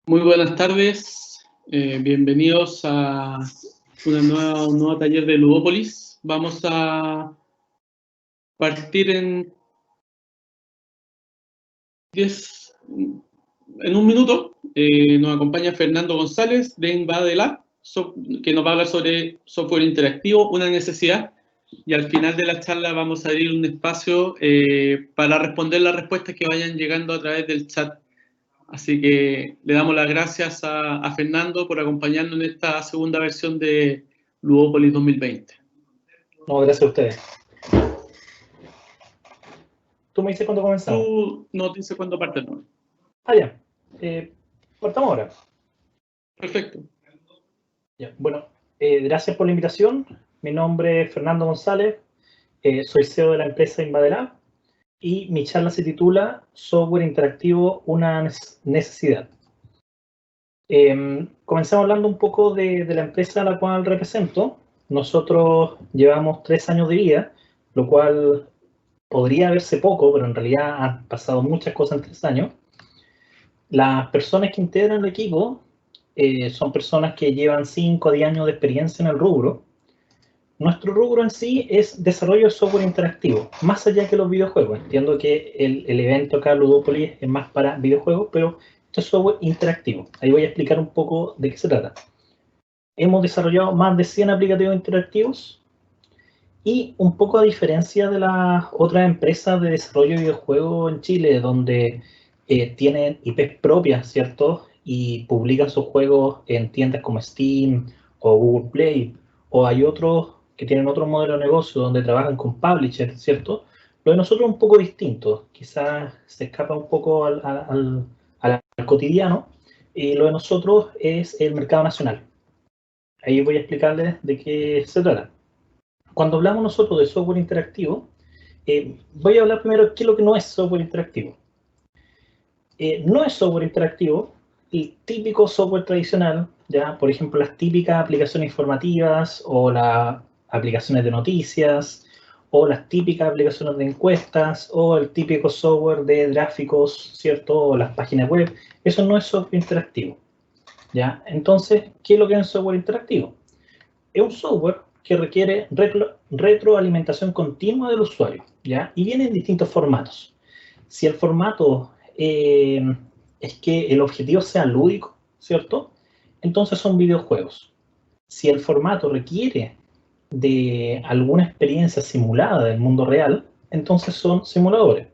Muy buenas tardes, bienvenidos a un nuevo taller de Ludópolis. Vamos a partir en un minuto. Nos acompaña Fernando González de Invadelab, que nos va a hablar sobre software interactivo, una necesidad. Y al final de la charla vamos a abrir un espacio para responder las respuestas que vayan llegando a través del chat. Así que le damos las gracias a Fernando por acompañarnos en esta segunda versión de Ludópolis 2020. No, gracias a ustedes. Tú me dices cuándo comenzamos. Tú nos dices cuándo partimos. Ya. Partamos ahora. Perfecto. Ya. Bueno, gracias por la invitación. Mi nombre es Fernando González. Soy CEO de la empresa Invadelab y mi charla se titula Software interactivo, una necesidad. Comenzamos hablando un poco de la empresa a la cual represento. Nosotros llevamos 3 años de vida, lo cual podría verse poco, pero en realidad han pasado muchas cosas en 3 años. Las personas que integran el equipo son personas que llevan 5 a 10 años de experiencia en el rubro. Nuestro rubro en sí es desarrollo de software interactivo, más allá que los videojuegos. Entiendo que el evento acá, Ludópolis, es más para videojuegos, pero esto es software interactivo. Ahí voy a explicar un poco de qué se trata. Hemos desarrollado más de 100 aplicativos interactivos y un poco a diferencia de las otras empresas de desarrollo de videojuegos en Chile, donde tienen IPs propias, ¿cierto? Y publican sus juegos en tiendas como Steam o Google Play, o hay otros que tienen otro modelo de negocio donde trabajan con publishers, ¿cierto? Lo de nosotros es un poco distinto, quizás se escapa un poco al cotidiano, y lo de nosotros es el mercado nacional. Ahí voy a explicarles de qué se trata. Cuando hablamos nosotros de software interactivo, voy a hablar primero de qué es lo que no es software interactivo. No es software interactivo el típico software tradicional, ya, por ejemplo, las típicas aplicaciones informativas o las aplicaciones de noticias o las típicas aplicaciones de encuestas o el típico software de gráficos, ¿cierto? O las páginas web. Eso no es software interactivo, ¿ya? Entonces, ¿qué es lo que es software interactivo? Es un software que requiere retroalimentación continua del usuario, ¿ya? Y viene en distintos formatos. Si el formato es que el objetivo sea lúdico, ¿cierto? Entonces son videojuegos. Si el formato requiere de alguna experiencia simulada del mundo real, entonces son simuladores.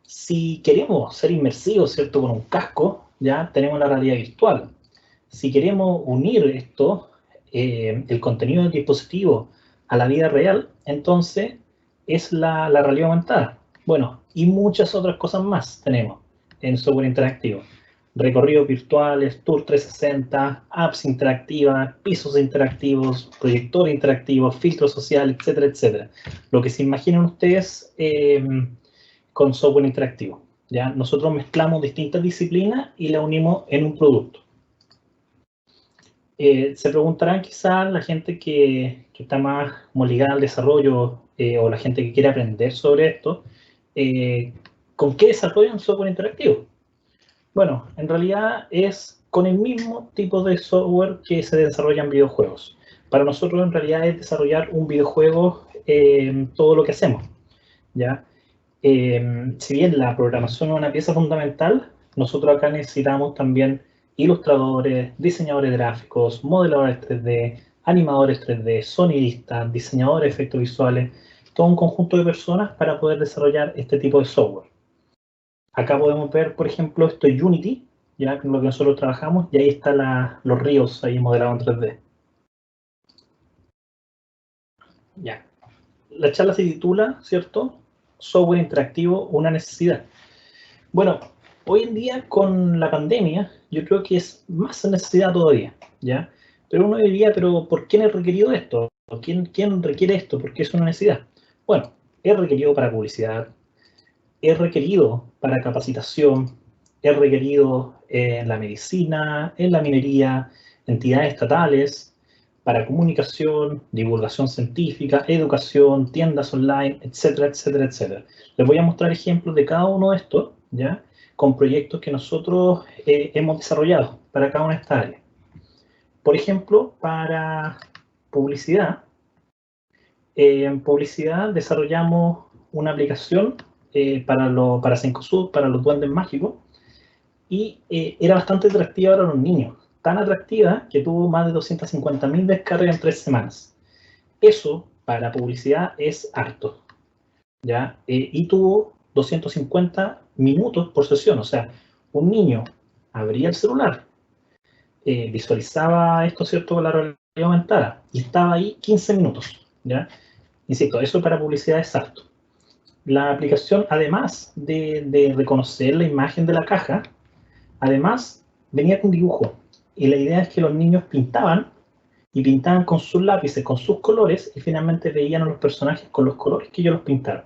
Si queremos ser inmersivos, ¿cierto? Con un casco, ya tenemos la realidad virtual. Si queremos unir esto, el contenido del dispositivo a la vida real, entonces es la realidad aumentada. Bueno, y muchas otras cosas más tenemos en software interactivo. Recorridos virtuales, Tour 360, apps interactivas, pisos interactivos, proyector interactivo, filtro social, etcétera, etcétera. Lo que se imaginen ustedes con software interactivo, ¿ya? Nosotros mezclamos distintas disciplinas y las unimos en un producto. Se preguntarán quizás la gente que está más como ligada al desarrollo o la gente que quiere aprender sobre esto, ¿con qué desarrollan software interactivo? Bueno, en realidad es con el mismo tipo de software que se desarrolla en videojuegos. Para nosotros en realidad es desarrollar un videojuego todo lo que hacemos, ¿ya? Si bien la programación es una pieza fundamental, nosotros acá necesitamos también ilustradores, diseñadores gráficos, modeladores 3D, animadores 3D, sonidistas, diseñadores de efectos visuales, todo un conjunto de personas para poder desarrollar este tipo de software. Acá podemos ver, por ejemplo, esto es Unity, ya con lo que nosotros trabajamos, y ahí están los ríos ahí modelados en 3D. Ya. La charla se titula, ¿cierto? Software interactivo, una necesidad. Bueno, hoy en día con la pandemia, yo creo que es más necesidad todavía, ¿ya? Pero uno diría, pero ¿por qué es requerido esto? ¿Quién requiere esto? ¿Por qué es una necesidad? Bueno, es requerido para publicidad, es requerido para capacitación, es requerido en la medicina, en la minería, entidades estatales, para comunicación, divulgación científica, educación, tiendas online, etcétera, etcétera, etcétera. Les voy a mostrar ejemplos de cada uno de estos, ¿ya? con proyectos que nosotros hemos desarrollado para cada una de estas áreas. Por ejemplo, para publicidad, en publicidad desarrollamos una aplicación para Cencosud, para los duendes mágicos, y era bastante atractiva para los niños, tan atractiva que tuvo más de 250.000 descargas en 3 semanas. Eso para publicidad es harto, ¿ya? Y tuvo 250 minutos por sesión, o sea, un niño abría el celular, visualizaba esto, ¿cierto?, con la realidad aumentada, y estaba ahí 15 minutos, ¿ya? Insisto, eso para publicidad es harto. La aplicación, además de reconocer la imagen de la caja, además venía con dibujo, y la idea es que los niños pintaban, y pintaban con sus lápices, con sus colores, y finalmente veían a los personajes con los colores que ellos los pintaron.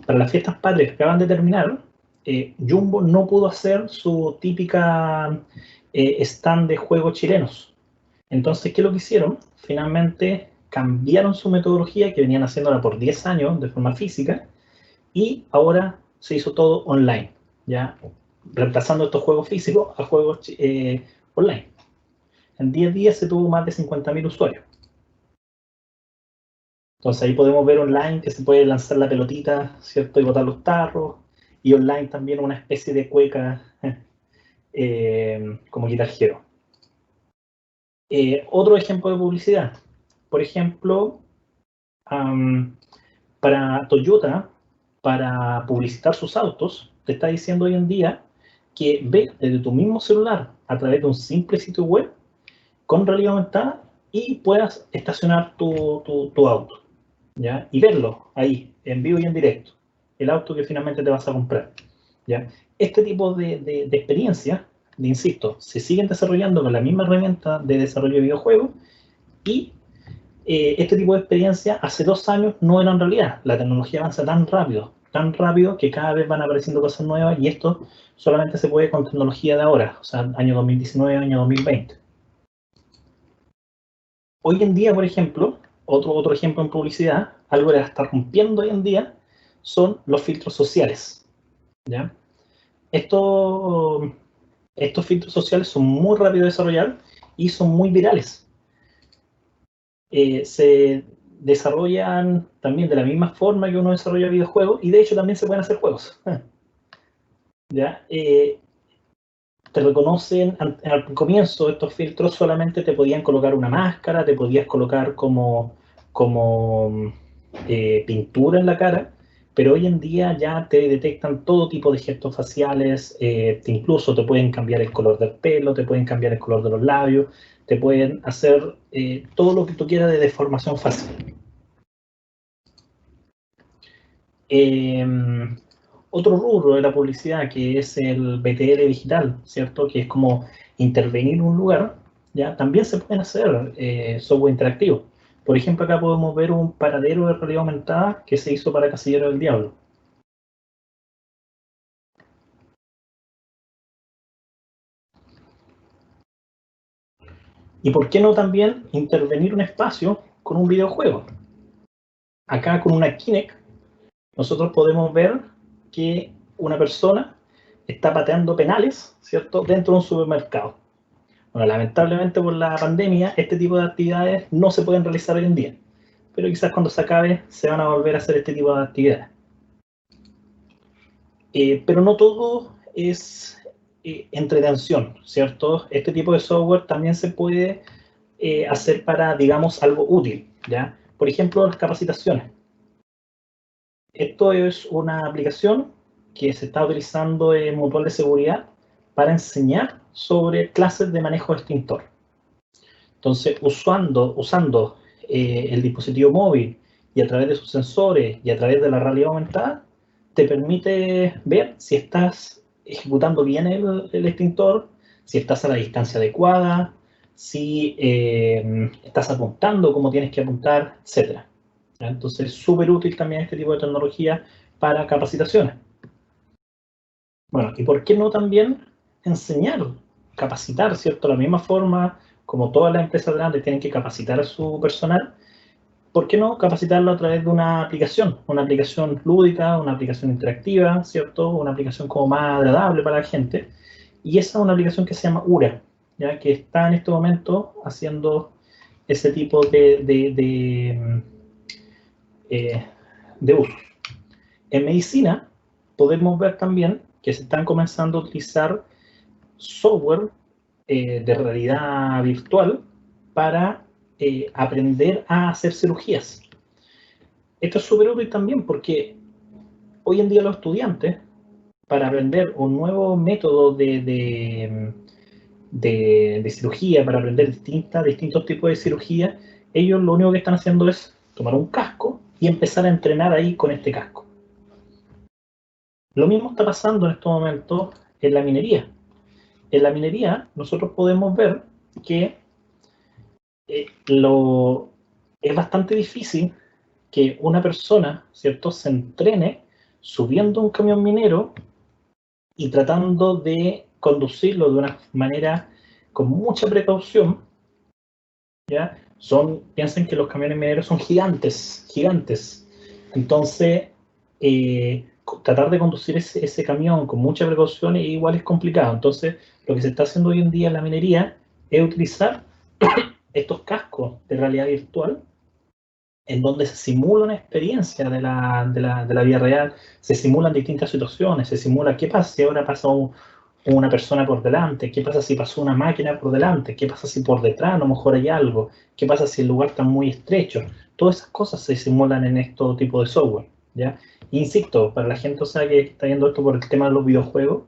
Para las fiestas patrias que acaban de terminar, Jumbo no pudo hacer su típica stand de juegos chilenos. Entonces, ¿qué es lo que hicieron? Finalmente cambiaron su metodología, que venían haciéndola por 10 años de forma física, y ahora se hizo todo online, ¿ya? Reemplazando estos juegos físicos a juegos online. En 10 días se tuvo más de 50.000 usuarios. Entonces ahí podemos ver online que se puede lanzar la pelotita, ¿cierto?, y botar los tarros, y online también una especie de cueca como Guitar Hero. Otro ejemplo de publicidad, por ejemplo, para Toyota, para publicitar sus autos, te está diciendo hoy en día que ve desde tu mismo celular, a través de un simple sitio web, con realidad aumentada, y puedas estacionar tu auto, ¿ya? Y verlo ahí, en vivo y en directo, el auto que finalmente te vas a comprar, ¿ya? Este tipo de experiencias, insisto, se siguen desarrollando con la misma herramienta de desarrollo de videojuegos, y este tipo de experiencia hace 2 años no eran realidad. La tecnología avanza tan rápido que cada vez van apareciendo cosas nuevas, y esto solamente se puede con tecnología de ahora, o sea, año 2019, año 2020. Hoy en día, por ejemplo, otro ejemplo en publicidad, algo que la está rompiendo hoy en día, son los filtros sociales, ¿ya? Estos filtros sociales son muy rápidos de desarrollar y son muy virales. Se desarrollan también de la misma forma que uno desarrolla videojuegos, y de hecho también se pueden hacer juegos, ¿ya? Te reconocen al comienzo. Estos filtros solamente te podían colocar una máscara, te podías colocar como pintura en la cara, pero hoy en día ya te detectan todo tipo de gestos faciales, incluso te pueden cambiar el color del pelo, te pueden cambiar el color de los labios, te pueden hacer todo lo que tú quieras de deformación facial. Otro rubro de la publicidad, que es el BTL digital, ¿cierto?, que es como intervenir en un lugar, ¿ya? También se pueden hacer software interactivo. Por ejemplo, acá podemos ver un paradero de realidad aumentada que se hizo para Casillero del Diablo. ¿Y por qué no también intervenir un espacio con un videojuego? Acá con una Kinect nosotros podemos ver que una persona está pateando penales, ¿cierto?, dentro de un supermercado. Bueno, lamentablemente por la pandemia este tipo de actividades no se pueden realizar hoy en día, pero quizás cuando se acabe se van a volver a hacer este tipo de actividades. Pero no todo es entretención, ¿cierto? Este tipo de software también se puede hacer para, digamos, algo útil, ¿ya? Por ejemplo, las capacitaciones. Esto es una aplicación que se está utilizando en Mutual de Seguridad para enseñar sobre clases de manejo de extintor. Entonces, usando el dispositivo móvil y a través de sus sensores y a través de la realidad aumentada, te permite ver si estás ejecutando bien el extintor, si estás a la distancia adecuada, si estás apuntando como tienes que apuntar, etc. Entonces, es súper útil también este tipo de tecnología para capacitaciones. Bueno, ¿y por qué no también enseñar, capacitar, ¿cierto? De la misma forma como todas las empresas grandes tienen que capacitar a su personal, ¿por qué no capacitarlo a través de una aplicación lúdica, una aplicación interactiva, ¿cierto? Una aplicación como más agradable para la gente. Y esa es una aplicación que se llama URA, ¿ya? Que está en este momento haciendo ese tipo de usos. En medicina podemos ver también que se están comenzando a utilizar software de realidad virtual para aprender a hacer cirugías. Esto es súper útil también porque hoy en día los estudiantes, para aprender un nuevo método de cirugía, para aprender distintos tipos de cirugía, ellos lo único que están haciendo es tomar un casco y empezar a entrenar ahí con este casco. Lo mismo está pasando en estos momentos en la minería. En la minería nosotros podemos ver que es bastante difícil que una persona, ¿cierto?, se entrene subiendo un camión minero y tratando de conducirlo de una manera con mucha precaución, ¿ya? Piensen que los camiones mineros son gigantes, gigantes. Entonces, tratar de conducir ese camión con mucha precaución igual es complicado. Entonces, lo que se está haciendo hoy en día en la minería es utilizar estos cascos de realidad virtual en donde se simula una experiencia de la vida real, se simulan distintas situaciones, se simula qué pasa si ahora pasa una persona por delante, qué pasa si pasó una máquina por delante, qué pasa si por detrás a lo mejor hay algo, qué pasa si el lugar está muy estrecho. Todas esas cosas se simulan en este tipo de software, ¿ya? Insisto, para la gente, o sea, que está viendo esto por el tema de los videojuegos,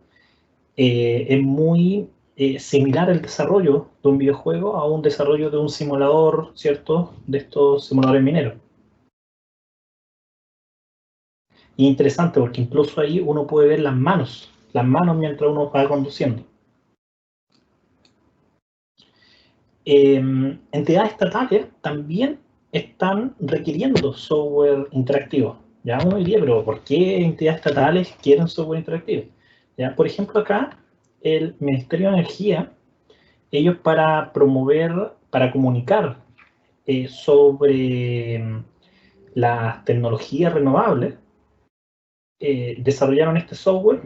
es muy similar el desarrollo de un videojuego a un desarrollo de un simulador, ¿cierto?, de estos simuladores mineros. Y interesante porque incluso ahí uno puede ver las manos mientras uno va conduciendo. Entidades estatales también están requiriendo software interactivo. Ya uno diría, pero ¿por qué entidades estatales quieren software interactivo? ¿Ya? Por ejemplo, acá el Ministerio de Energía, ellos para promover, para comunicar sobre las tecnologías renovables, desarrollaron este software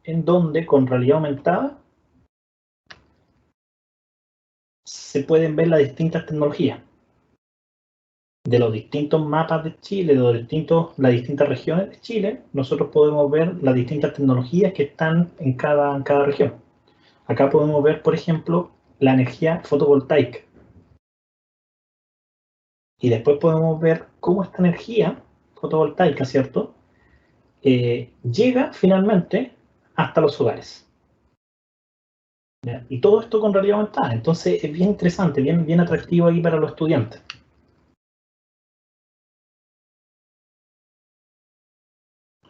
en donde con realidad aumentada se pueden ver las distintas tecnologías de los distintos mapas de Chile, de las distintas regiones de Chile. Nosotros podemos ver las distintas tecnologías que están en cada región. Acá podemos ver, por ejemplo, la energía fotovoltaica. Y después podemos ver cómo esta energía fotovoltaica, ¿cierto?, llega finalmente hasta los hogares. ¿Ya? Y todo esto con realidad aumentada. Entonces es bien interesante, bien atractivo ahí para los estudiantes.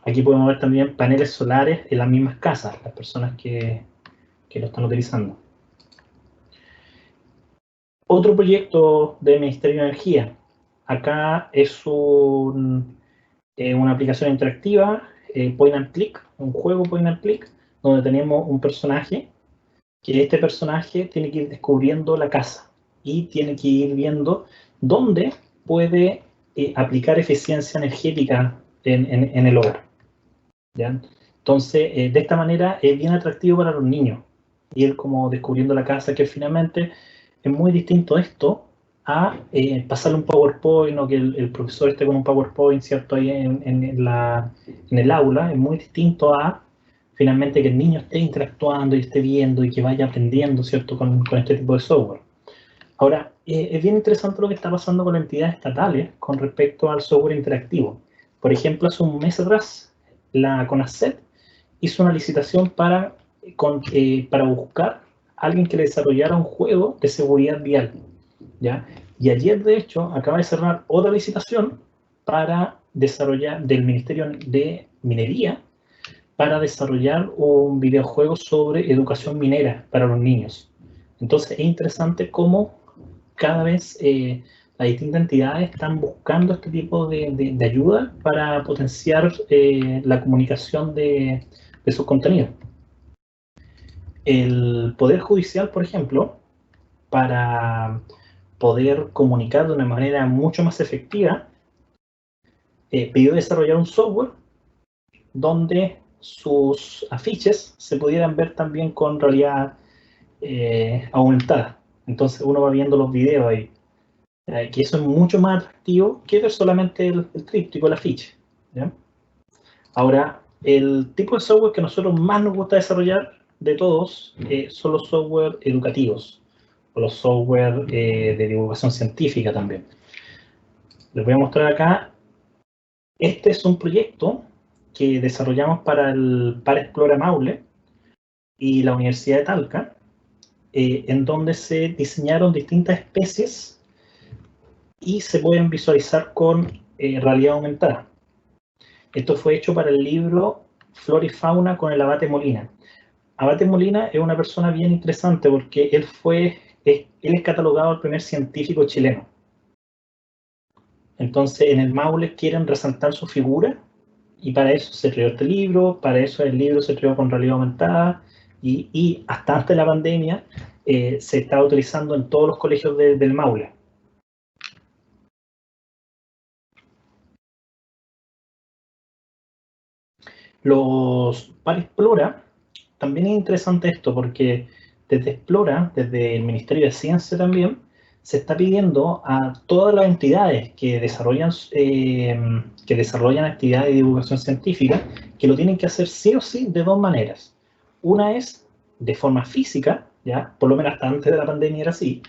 Aquí podemos ver también paneles solares en las mismas casas, las personas que lo están utilizando. Otro proyecto del Ministerio de Energía. Acá es una aplicación interactiva, Point and Click, un juego Point and Click, donde tenemos un personaje, que este personaje tiene que ir descubriendo la casa y tiene que ir viendo dónde puede aplicar eficiencia energética en el hogar, ¿ya? Entonces, de esta manera es bien atractivo para los niños, ir como descubriendo la casa, que finalmente es muy distinto esto a pasarle un PowerPoint o que el profesor esté con un PowerPoint, ¿cierto?, ahí en el aula. Es muy distinto a finalmente que el niño esté interactuando y esté viendo y que vaya aprendiendo, ¿cierto?, con este tipo de software. Ahora, es bien interesante lo que está pasando con entidades estatales con respecto al software interactivo. Por ejemplo, hace un mes atrás, la CONACET hizo una licitación para buscar a alguien que le desarrollara un juego de seguridad vial, ¿ya? Y ayer, de hecho, acaba de cerrar otra licitación para desarrollar, del Ministerio de Minería, para desarrollar un videojuego sobre educación minera para los niños. Entonces es interesante cómo cada vez las distintas entidades están buscando este tipo de ayuda para potenciar la comunicación de sus contenidos. El Poder Judicial, por ejemplo, para poder comunicar de una manera mucho más efectiva, pidió desarrollar un software donde sus afiches se pudieran ver también con realidad aumentada. Entonces uno va viendo los videos ahí, que eso es mucho más atractivo que ver solamente el tríptico, el afiche, ¿ya? Ahora, el tipo de software que a nosotros más nos gusta desarrollar de todos son los software educativos, o los software de divulgación científica también. Les voy a mostrar acá. Este es un proyecto que desarrollamos para el Par Explora Maule y la Universidad de Talca, en donde se diseñaron distintas especies y se pueden visualizar con realidad aumentada. Esto fue hecho para el libro Flora y Fauna con el Abate Molina. Abate Molina es una persona bien interesante porque él es catalogado el primer científico chileno. Entonces en el Maule quieren resaltar su figura y para eso se creó este libro, para eso el libro se creó con realidad aumentada y hasta antes de la pandemia se estaba utilizando en todos los colegios del Maule. Los Par Explora, también es interesante esto porque desde Explora, desde el Ministerio de Ciencia también, se está pidiendo a todas las entidades que desarrollan actividades de divulgación científica que lo tienen que hacer sí o sí de dos maneras. Una es de forma física, ¿ya? Por lo menos hasta antes de la pandemia era así,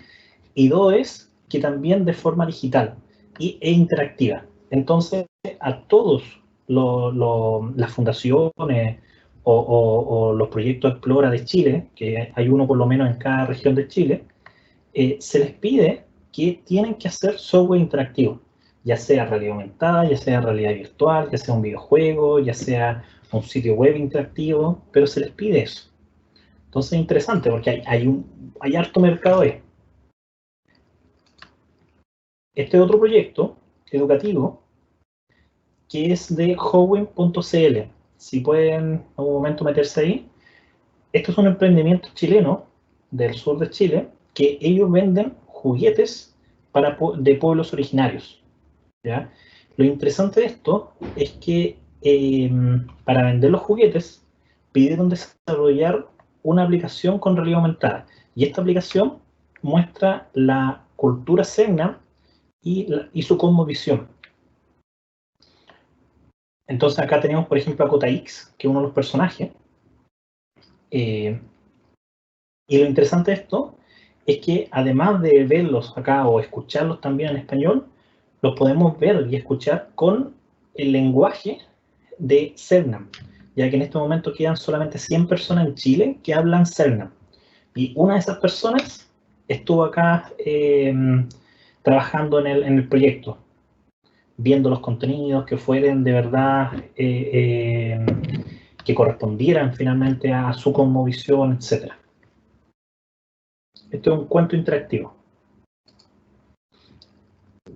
y dos es que también de forma digital e interactiva. Entonces, a todos las fundaciones o los proyectos Explora de Chile, que hay uno por lo menos en cada región de Chile, se les pide que tienen que hacer software interactivo, ya sea realidad aumentada, ya sea realidad virtual, ya sea un videojuego, ya sea un sitio web interactivo, pero se les pide eso. Entonces es interesante porque hay harto mercado ahí. Este otro proyecto educativo que es de Howen.cl. Si pueden en un momento meterse ahí. Esto es un emprendimiento chileno del sur de Chile que ellos venden juguetes de pueblos originarios, ¿ya? Lo interesante de esto es que para vender los juguetes pidieron desarrollar una aplicación con realidad aumentada y esta aplicación muestra la cultura Selknam y su cosmovisión. Entonces acá tenemos, por ejemplo, a Kotaix, que es uno de los personajes. Y lo interesante de esto es que además de verlos acá o escucharlos también en español, los podemos ver y escuchar con el lenguaje de Selknam, ya que en este momento quedan solamente 100 personas en Chile que hablan Selknam. Y una de esas personas estuvo acá trabajando en el proyecto, viendo los contenidos que fueran de verdad, que correspondieran finalmente a su cosmovisión, etc. Esto es un cuento interactivo.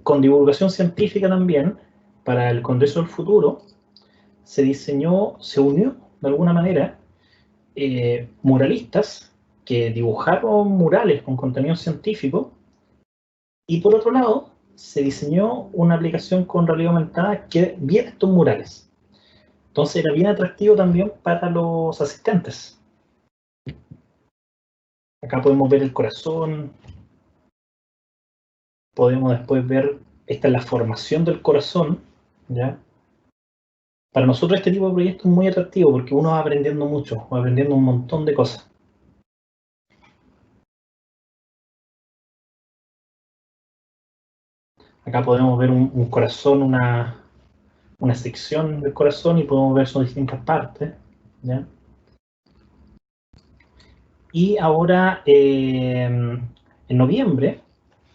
Con divulgación científica también, para el Congreso del Futuro, se unió de alguna manera muralistas que dibujaron murales con contenido científico y por otro lado se diseñó una aplicación con realidad aumentada que viera estos murales. Entonces era bien atractivo también para los asistentes. Acá podemos ver el corazón, podemos después ver, esta es la formación del corazón, ¿ya? Para nosotros este tipo de proyecto es muy atractivo porque uno va aprendiendo mucho, va aprendiendo un montón de cosas. Acá podemos ver un corazón, una sección del corazón y podemos ver sus distintas partes, ¿ya? Y ahora, en noviembre,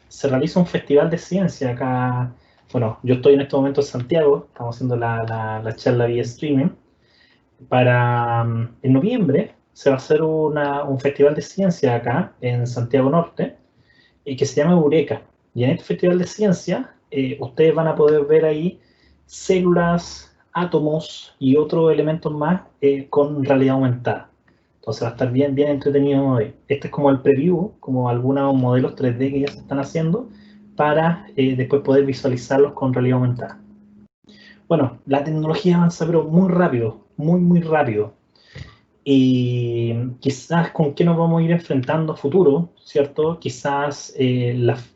se realiza un festival de ciencia acá. Bueno, yo estoy en este momento en Santiago, estamos haciendo la charla vía streaming. En noviembre se va a hacer un festival de ciencia acá en Santiago Norte, que se llama Eureka. Y en este festival de ciencia, ustedes van a poder ver ahí células, átomos y otros elementos más con realidad aumentada. Entonces va a estar bien, bien entretenido hoy. Este es como el preview, como algunos modelos 3D que ya se están haciendo para después poder visualizarlos con realidad aumentada. Bueno, la tecnología avanza pero muy rápido, muy, muy rápido. Y quizás con qué nos vamos a ir enfrentando a futuro, ¿cierto? Quizás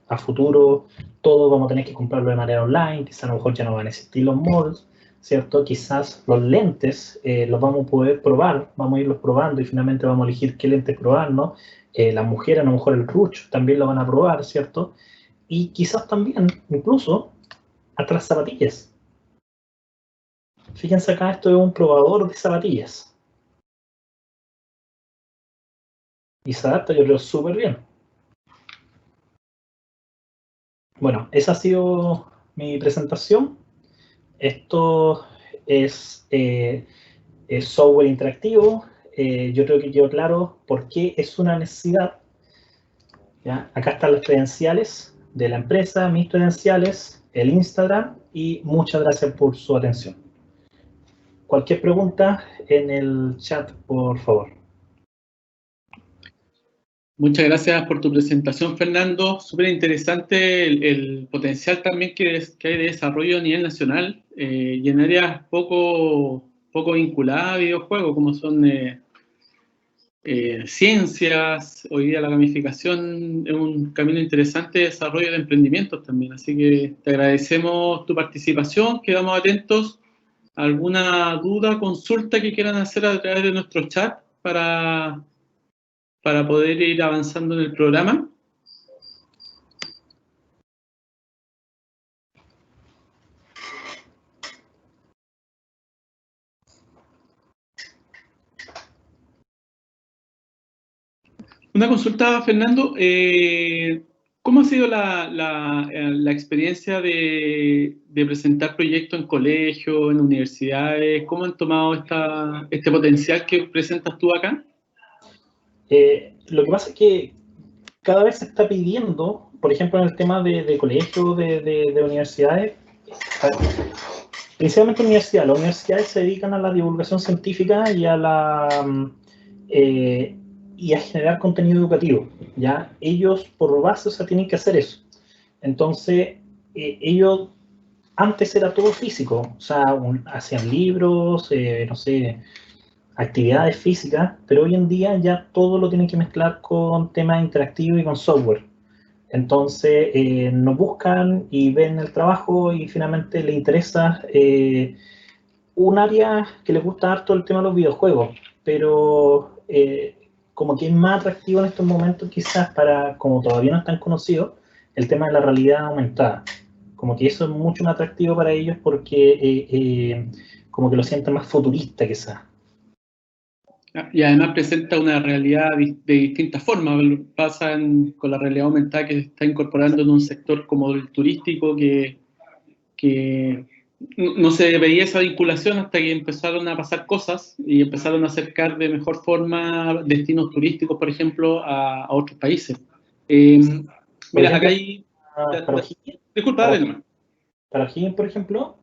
a futuro todo vamos a tener que comprarlo de manera online, quizás a lo mejor ya no van a existir los malls, ¿cierto? Quizás los lentes los vamos a poder probar, vamos a irlos probando y finalmente vamos a elegir qué lentes probar, ¿no? Las mujeres a lo mejor el ruch también lo van a probar, ¿cierto? Y quizás también, incluso, hasta las zapatillas. Fíjense acá, esto es un probador de zapatillas. Y se adapta, yo creo, súper bien. Bueno, esa ha sido mi presentación. Esto es software interactivo. Yo creo que quedó claro por qué es una necesidad. ¿Ya? Acá están las credenciales de la empresa, mis credenciales, el Instagram, y muchas gracias por su atención. Cualquier pregunta en el chat, por favor. Muchas gracias por tu presentación, Fernando. Súper interesante el potencial también que hay de desarrollo a nivel nacional y en áreas poco vinculadas a videojuegos, como son ciencias. Hoy día la gamificación es un camino interesante de desarrollo de emprendimientos también. Así que te agradecemos tu participación. Quedamos atentos a alguna duda, consulta que quieran hacer a través de nuestro chat para poder ir avanzando en el programa. Una consulta, Fernando. ¿Cómo ha sido la experiencia de presentar proyectos en colegios, en universidades? ¿Cómo han tomado este potencial que presentas tú acá? Lo que pasa es que cada vez se está pidiendo, por ejemplo, en el tema de colegios, de universidades, principalmente universidades. Las universidades se dedican a la divulgación científica y y a generar contenido educativo. ¿Ya? Ellos, por base, o sea, tienen que hacer eso. Entonces, ellos, antes era todo físico, o sea, hacían libros, no sé, actividades físicas, pero hoy en día ya todo lo tienen que mezclar con temas interactivos y con software. Entonces nos buscan y ven el trabajo y finalmente les interesa un área que les gusta harto el tema de los videojuegos, pero como que es más atractivo en estos momentos quizás para, como todavía no están conocidos, el tema de la realidad aumentada. Como que eso es mucho más atractivo para ellos porque como que lo sienten más futurista quizás. Y además presenta una realidad de distintas formas. Pasa con la realidad aumentada que se está incorporando en un sector como el turístico que no se veía esa vinculación hasta que empezaron a pasar cosas y empezaron a acercar de mejor forma destinos turísticos, por ejemplo, a otros países. Mira, acá hay... Disculpa, dale nomás. Para O'Higgins, por ejemplo,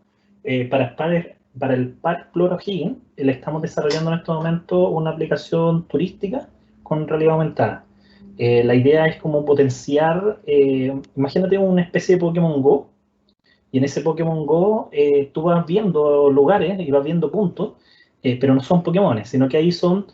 para el Parque Explora O'Higgins, le estamos desarrollando en este momento una aplicación turística con realidad aumentada. La idea es como potenciar, imagínate una especie de Pokémon Go, y en ese Pokémon Go tú vas viendo lugares y vas viendo puntos, pero no son Pokémones, sino que ahí son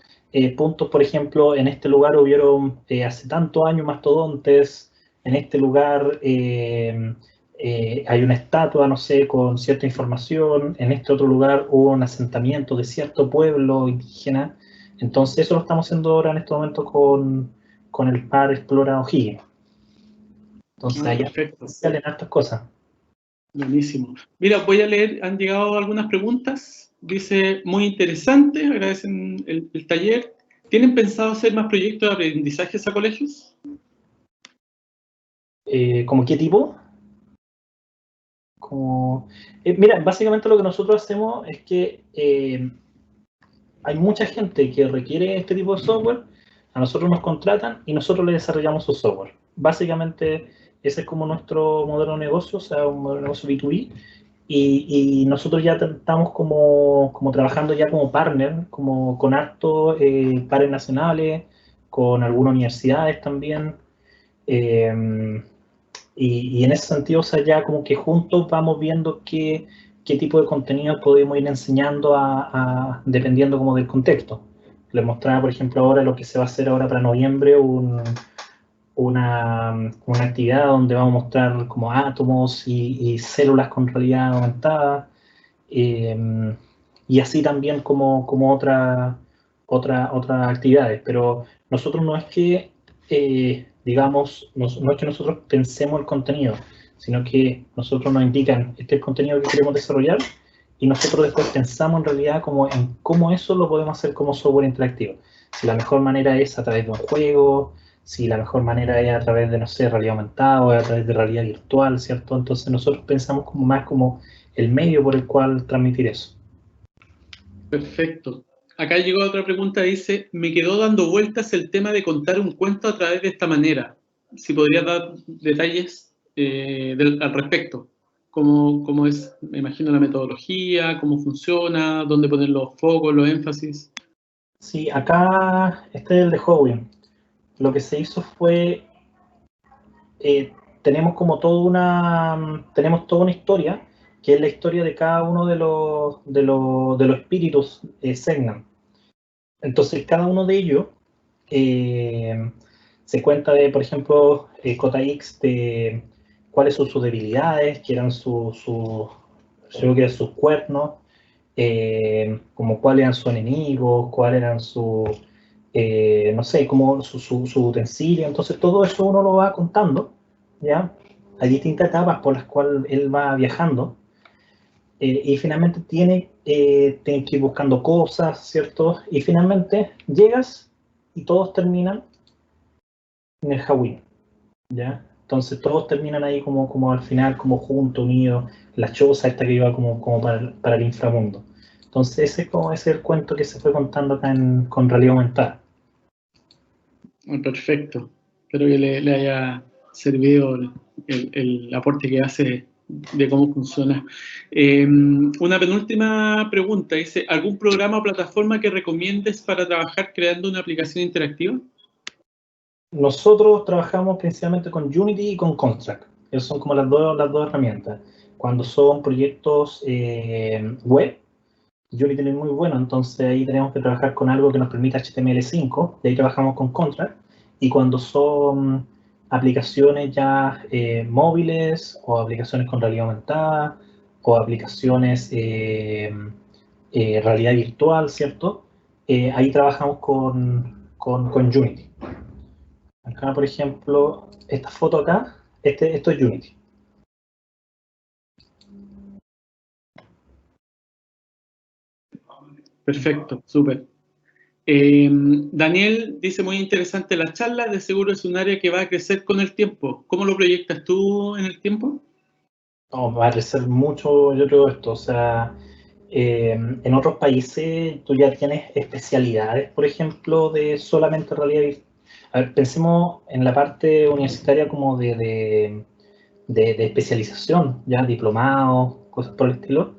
puntos, por ejemplo, en este lugar hubieron hace tantos años mastodontes, en este lugar hay una estatua, no sé, con cierta información, en este otro lugar hubo un asentamiento de cierto pueblo indígena. Entonces eso lo estamos haciendo ahora en este momento con el Par Explora O'Higgins. Entonces ahí salen hartas cosas. Buenísimo. Mira, voy a leer, han llegado algunas preguntas. Dice, muy interesante, agradecen el taller. ¿Tienen pensado hacer más proyectos de aprendizajes a colegios? ¿Cómo qué tipo? Mira, básicamente lo que nosotros hacemos es que hay mucha gente que requiere este tipo de software, a nosotros nos contratan y nosotros le desarrollamos su software. Básicamente ese es como nuestro modelo de negocio, o sea, un modelo de negocio B2B, Y nosotros ya estamos como trabajando ya como partner, como con hartos pares nacionales, con algunas universidades también. Y en ese sentido, o sea, ya como que juntos vamos viendo qué tipo de contenido podemos ir enseñando dependiendo como del contexto. Les mostraba, por ejemplo, ahora lo que se va a hacer ahora para noviembre, una actividad donde vamos a mostrar como átomos y células con realidad aumentada, y así también como otras actividades. Pero nosotros no es que, digamos, no es que nosotros pensemos el contenido, sino que nosotros nos indican, este es el contenido que queremos desarrollar, y nosotros después pensamos en realidad como en cómo eso lo podemos hacer como software interactivo. Si la mejor manera es a través de un juego, si la mejor manera es a través de, no sé, realidad aumentada o a través de realidad virtual, ¿cierto? Entonces nosotros pensamos como más como el medio por el cual transmitir eso. Perfecto. Acá llegó otra pregunta, dice, me quedó dando vueltas el tema de contar un cuento a través de esta manera. Si podrías dar detalles al respecto. ¿Cómo es, me imagino, la metodología, cómo funciona, dónde poner los focos, los énfasis? Sí, acá este es el de Howin. Lo que se hizo fue, tenemos toda una historia, que es la historia de cada uno de los espíritus Segnam. Entonces, cada uno de ellos se cuenta de, por ejemplo, Kota X, de cuáles son sus debilidades, que eran creo que eran sus cuernos, como cuáles eran sus enemigos, cuáles eran no sé, como su utensilio. Entonces, todo eso uno lo va contando, ¿ya? Hay distintas etapas por las cuales él va viajando. Y finalmente tiene que ir buscando cosas, ¿cierto? Y finalmente llegas y todos terminan en el Hawin, ¿ya? Entonces todos terminan ahí como al final, como juntos, unidos, la choza esta que iba como para el inframundo. Entonces ese es el cuento que se fue contando acá con realidad aumentada. Perfecto. Espero que le haya servido el aporte que hace de cómo funciona. Una penúltima pregunta, dice, ¿algún programa o plataforma que recomiendes para trabajar creando una aplicación interactiva? Nosotros trabajamos principalmente con Unity y con Construct. Esas son como las dos herramientas. Cuando son proyectos web, Unity es muy bueno, entonces ahí tenemos que trabajar con algo que nos permita HTML5, de ahí trabajamos con Contract. Y cuando son aplicaciones ya móviles, o aplicaciones con realidad aumentada, o aplicaciones realidad virtual, ¿cierto? Ahí trabajamos con Unity. Acá, por ejemplo, esta foto acá, esto es Unity. Perfecto, súper. Daniel dice, muy interesante la charla, de seguro es un área que va a crecer con el tiempo. ¿Cómo lo proyectas tú en el tiempo? No, va a crecer mucho, yo creo, esto. O sea, en otros países tú ya tienes especialidades, por ejemplo, de solamente realidad virtual. A ver, pensemos en la parte universitaria como de especialización, ya diplomados, cosas por el estilo.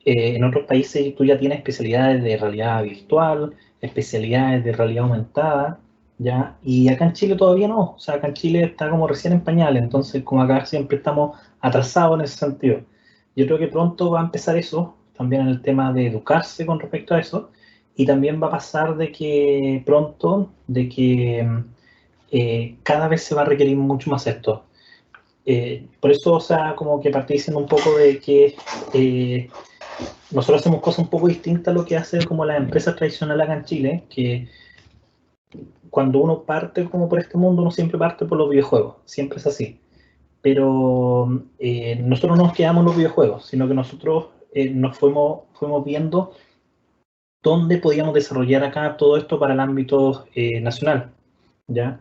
En otros países tú ya tienes especialidades de realidad virtual, especialidades de realidad aumentada, ¿ya? Y acá en Chile todavía no. O sea, acá en Chile está como recién en pañales, entonces como acá siempre estamos atrasados en ese sentido. Yo creo que pronto va a empezar eso, también en el tema de educarse con respecto a eso, y también va a pasar de que pronto, cada vez se va a requerir mucho más esto. Por eso, o sea, como que partí diciendo un poco de que nosotros hacemos cosas un poco distintas a lo que hace como las empresas tradicionales acá en Chile, que cuando uno parte como por este mundo, uno siempre parte por los videojuegos, siempre es así. Pero nosotros no nos quedamos en los videojuegos, sino que nosotros nos fuimos viendo dónde podíamos desarrollar acá todo esto para el ámbito nacional, ¿ya?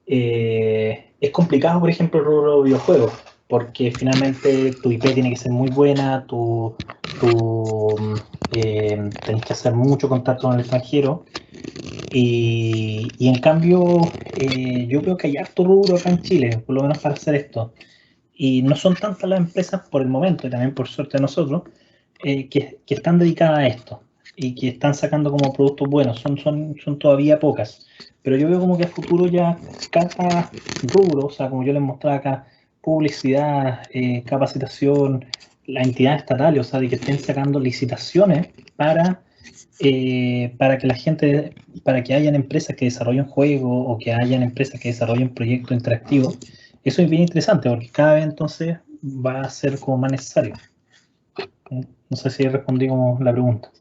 Es complicado, por ejemplo, el rubro de videojuegos, porque finalmente tu IP tiene que ser muy buena, tenés que hacer mucho contacto con el extranjero, y en cambio yo creo que hay harto rubro acá en Chile, por lo menos para hacer esto. y no son tantas las empresas por el momento, y también por suerte de nosotros, que están dedicadas a esto y que están sacando como productos buenos. Son todavía pocas. Pero yo veo como que a futuro ya cada rubro, o sea, como yo les mostraba acá, publicidad, capacitación, la entidad estatal, o sea, de que estén sacando licitaciones para que la gente, para que hayan empresas que desarrollen juegos o que hayan empresas que desarrollen proyectos interactivos. Eso es bien interesante porque cada vez entonces va a ser como más necesario. No sé si respondí como la pregunta.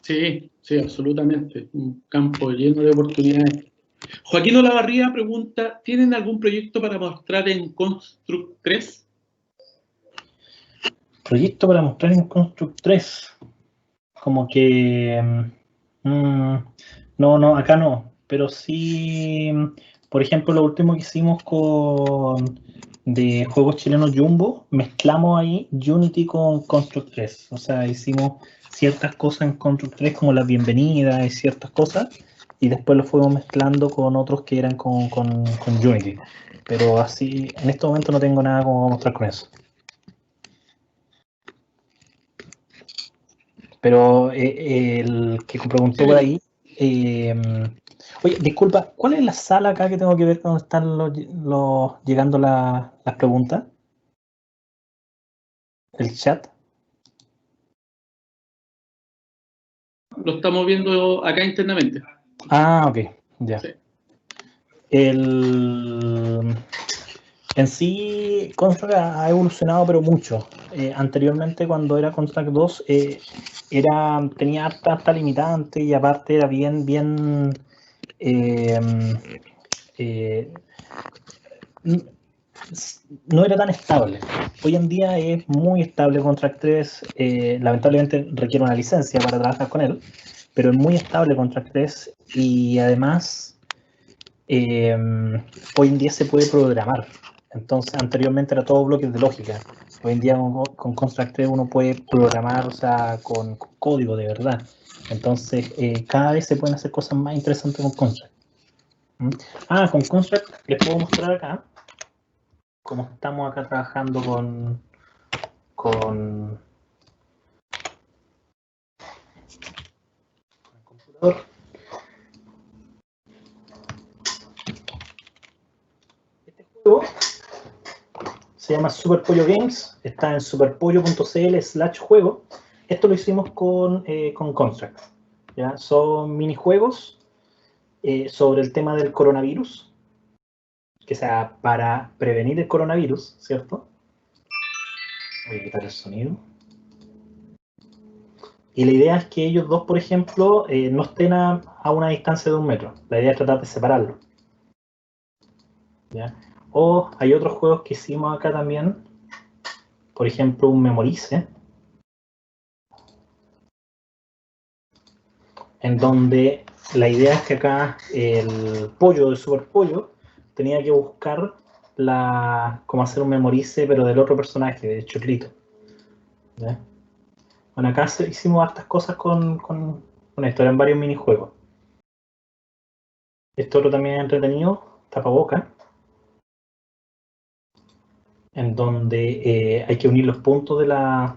Sí, sí, absolutamente. Un campo lleno de oportunidades. Joaquín Olavarría pregunta, ¿tienen algún proyecto para mostrar en Construct 3? Proyecto para mostrar en Construct 3. Como que... no, acá no. Pero sí, por ejemplo, lo último que hicimos de juegos chilenos Jumbo, mezclamos ahí Unity con Construct 3. O sea, hicimos ciertas cosas en Construct 3 como las bienvenidas y ciertas cosas, y después lo fuimos mezclando con otros que eran con Unity. Pero así, en este momento no tengo nada como mostrar con eso. Pero el que preguntó por ahí, oye, disculpa, ¿cuál es la sala acá que tengo que ver cuando están llegando las preguntas? ¿El chat? Lo estamos viendo acá internamente. Ah, ok, ya. Sí. En sí, Construct ha evolucionado, pero mucho. Anteriormente, cuando era Construct 2, tenía harta limitante y aparte era bien no era tan estable. Hoy en día es muy estable Contract 3. Lamentablemente requiere una licencia para trabajar con él, pero es muy estable Contract 3 y además hoy en día se puede programar. Entonces, anteriormente era todo bloques de lógica. Hoy en día con Contract 3 uno puede programar, o sea, con código de verdad. Entonces, cada vez se pueden hacer cosas más interesantes con Contract. Con Contract les puedo mostrar acá como estamos acá trabajando con el computador. Este juego se llama Super Pollo Games, está en superpollo.cl/juego. Esto lo hicimos con Construct. ¿Ya? Son minijuegos sobre el tema del coronavirus, que sea para prevenir el coronavirus, ¿cierto? Voy a quitar el sonido. Y la idea es que ellos dos, por ejemplo, no estén a una distancia de 1 metro. La idea es tratar de separarlos. ¿Ya? O hay otros juegos que hicimos acá también, por ejemplo, un Memorize, en donde la idea es que acá el pollo de Super Pollo tenía que buscar cómo hacer un Memorize, pero del otro personaje, de Choclito. ¿Ya? Bueno, acá hicimos hartas cosas con esto, eran varios minijuegos. Esto otro también entretenido, tapaboca, en donde hay que unir los puntos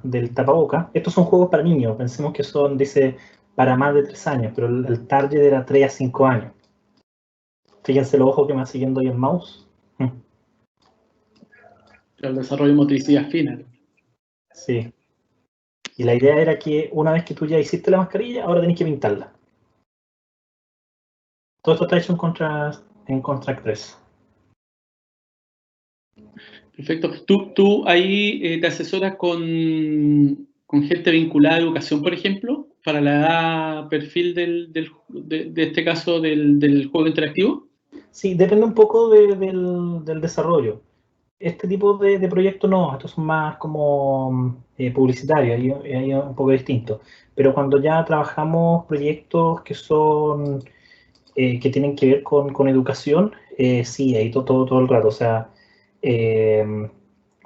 del tapaboca. Estos son juegos para niños, pensemos que dice, para más de 3 años, pero el target era 3 a 5 años. Fíjense los ojos que me va siguiendo ahí el mouse. El desarrollo de motricidad fina. Sí. Y la idea era que una vez que tú ya hiciste la mascarilla, ahora tenés que pintarla. Todo esto está hecho en Contract 3. Perfecto. ¿Tú ahí te asesoras con gente vinculada a educación, por ejemplo, para la edad perfil de este caso del juego interactivo? Sí, depende un poco del desarrollo. Este tipo de proyectos no, estos son más como publicitarios, ahí es un poco distinto. Pero cuando ya trabajamos proyectos que son que tienen que ver con educación, sí, ahí todo el rato. O sea,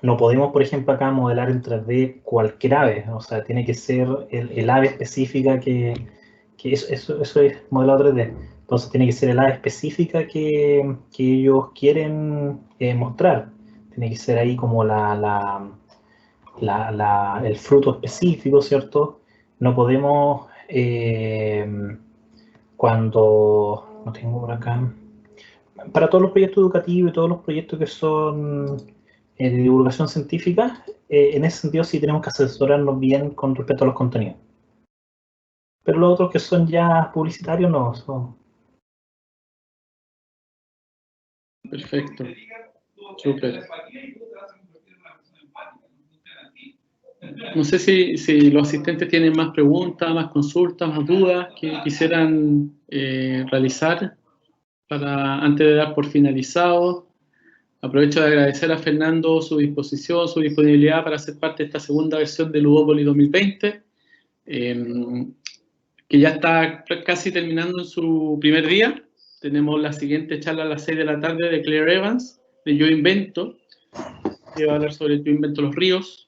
no podemos, por ejemplo, acá modelar en 3D cualquier ave. O sea, tiene que ser el ave específica que eso es modelado 3D. Entonces tiene que ser el ave específica que ellos quieren mostrar. tiene que ser ahí como el fruto específico, ¿cierto? No podemos, cuando, no tengo por acá, para todos los proyectos educativos y todos los proyectos que son de divulgación científica, en ese sentido sí tenemos que asesorarnos bien con respecto a los contenidos. Pero los otros que son ya publicitarios no. Perfecto. Súper. No sé si los asistentes tienen más preguntas, más consultas, más dudas que quisieran realizar antes de dar por finalizado. Aprovecho de agradecer a Fernando su disposición, su disponibilidad para ser parte de esta segunda versión de Ludópolis 2020, que ya está casi terminando en su primer día. Tenemos la siguiente charla a las 6 de la tarde de Claire Evans, de Yo Invento, que va a hablar sobre Yo Invento los Ríos,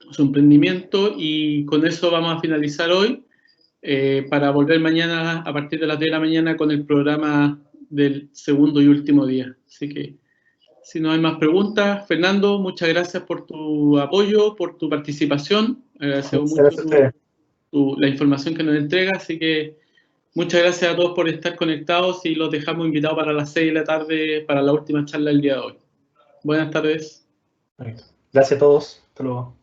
su emprendimiento, y con eso vamos a finalizar hoy, para volver mañana a partir de las 10 de la mañana con el programa del segundo y último día. Así que, si no hay más preguntas, Fernando, muchas gracias por tu apoyo, por tu participación. Agradecemos mucho la información que nos entrega, así que muchas gracias a todos por estar conectados y los dejamos invitados para las 6 de la tarde para la última charla del día de hoy. Buenas tardes. Gracias a todos. Hasta luego.